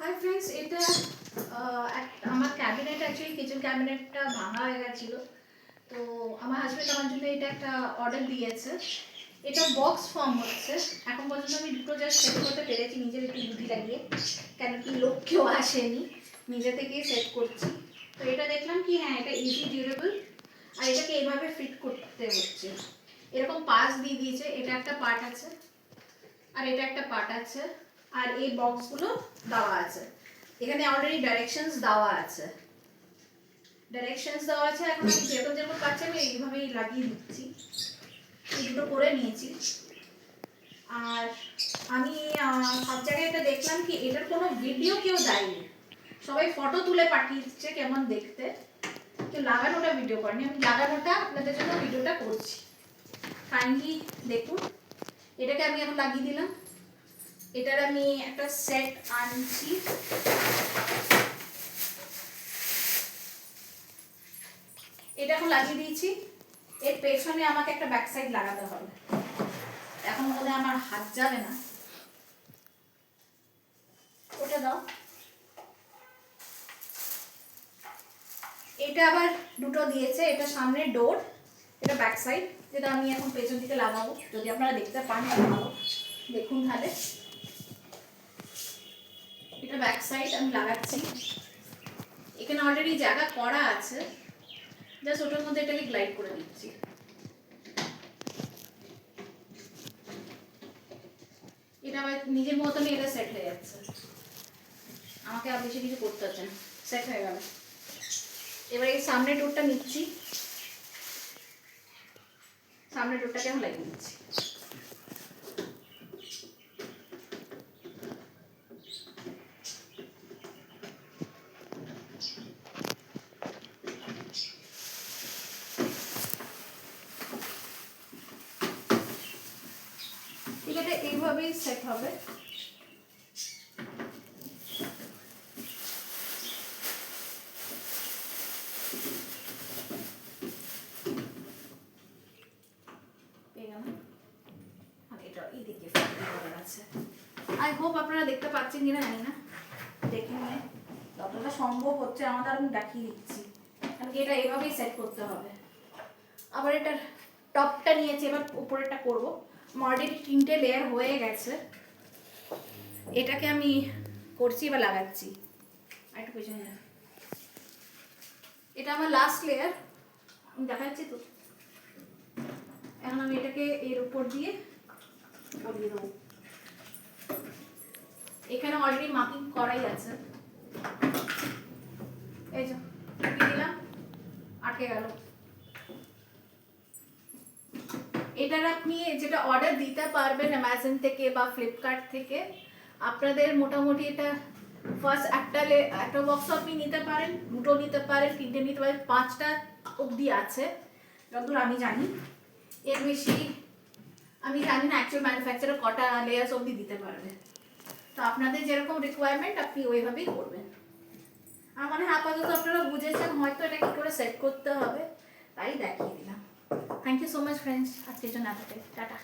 Hi friends, এটা আমার cabinet, actually kitchen ক্যাবিনেটটা ভাঙা হয়ে গেছিল। তো আমার হাজব্যান্ড আমার জন্য এটা একটা অর্ডার দিয়েছে। এটা বক্স ফর্ম হচ্ছে। এখন পর্যন্ত আমি দুটো জাস্ট সেট করতে পেরেছি নিজের একটু বুদ্ধি লাগিয়ে, কেন কি লোক কেউ আসেনি, নিজে থেকেই সেট করছি। তো এটা দেখলাম কি হ্যাঁ এটা ইজি ডিউরেবল, আর এটাকে এইভাবে ফিট করতে হচ্ছে। এরকম পাশ দিয়ে দিয়েছে, এটা একটা পার্ট আছে আর এটা একটা পার্ট আছে, আর এই বক্সগুলো দেওয়া আছে। এখানে অলরেডি ডাইরেকশনস দেওয়া আছে। এখন আমি যেরকম পাচ্ছি আমি এইভাবেই লাগিয়ে দিচ্ছি। এই দুটো করে নিয়েছি। আর আমি সব জায়গায় এটা দেখলাম কি এটার কোনো ভিডিও কেউ দেয়নি, সবাই ফটো তুলে পাঠিয়ে দিচ্ছে কেমন দেখতে, কেউ লাগানোটা ভিডিও করেনি। আমি লাগানোটা আপনাদের জন্য ভিডিওটা করছি, কাইন্ডলি দেখুন। এটাকে আমি এখন লাগিয়ে দিলাম। এটার আমি একটা সেট আনছি। এটা এখন লাগিয়ে দিয়েছি। এর পেছনে আমাকে একটা ব্যাক সাইড লাগাতে হবে। এখন মনে আমার হাত যাবে না, ওটা দাও। এটা আবার দুটো দিয়েছে, এটা সামনে ডোর, এটা ব্যাক সাইড, যেটা আমি এখন পেছন দিকে লাগাবো। যদি আপনারা দেখতে পান ভালো দেখুন তাহলে। এটা ব্যাক সাইড আমি লাগাচ্ছি। এখানে অলরেডি জায়গা করা আছে, জাস্ট ওটার মধ্যে এটাকে গ্লাইড করে দিচ্ছি। এটা আবার নিজের মতনই এটা সেট হয়ে যাচ্ছে, আমাকে আর বেশি কিছু করতে হচ্ছে না, সেট হয়ে গেল। এবার এই সামনের ডোরটা নিচ্ছি, সামনের ডোরটাকে আমি লাগিয়ে দিচ্ছি। এটা এইভাবেই সেট হবে। আই হোপ আপনারা দেখতে পাচ্ছেন কিনা জানি না, দেখে নিয়ে যতটা সম্ভব হচ্ছে আমাদের আমি দেখিয়ে দিচ্ছি, কারণ কি এটা এইভাবেই সেট করতে হবে। আবার এটার টপটা নিয়েছি, এবার উপরেরটা করবো। অলরেডি 3টে লেয়ার হয়ে গেছে, এটাকে আমি করছি, এবার লাগাচ্ছি। একটু পেছনে, এটা আমার লাস্ট লেয়ার, আমি দেখাচ্ছি তো। এখন আমি এটাকে এর উপর দিয়ে পরিয়ে দেবো। এখানে অলরেডি মার্কিং করাই আছে, এই যে দিলাম, আটকে গেল। এটার আপনি যেটা অর্ডার দিতে পারবেন অ্যামাজন থেকে বা ফ্লিপকার্ট থেকে, আপনাদের মোটামুটি এটা ফার্স্ট একটা বক্স আপনি নিতে পারেন, দুটো নিতে পারেন, 3টে নিতে পারেন, 5টা অবধি আছে যতদূর আমি জানি। এর বেশি আমি জানি না অ্যাকচুয়াল ম্যানুফ্যাকচারার কটা লেয়ার্স অবধি দিতে পারবে। তো আপনাদের যেরকম রিকোয়ারমেন্ট আপনি ওইভাবেই করবেন। আমার মনে হয় আপাতত আপনারা বুঝেছেন হয়তো এটা কী করে সেট করতে হবে, তাই দেখিয়ে দিলাম। Thank you so much friends, আজকের জন্য এতটাই, টাটা।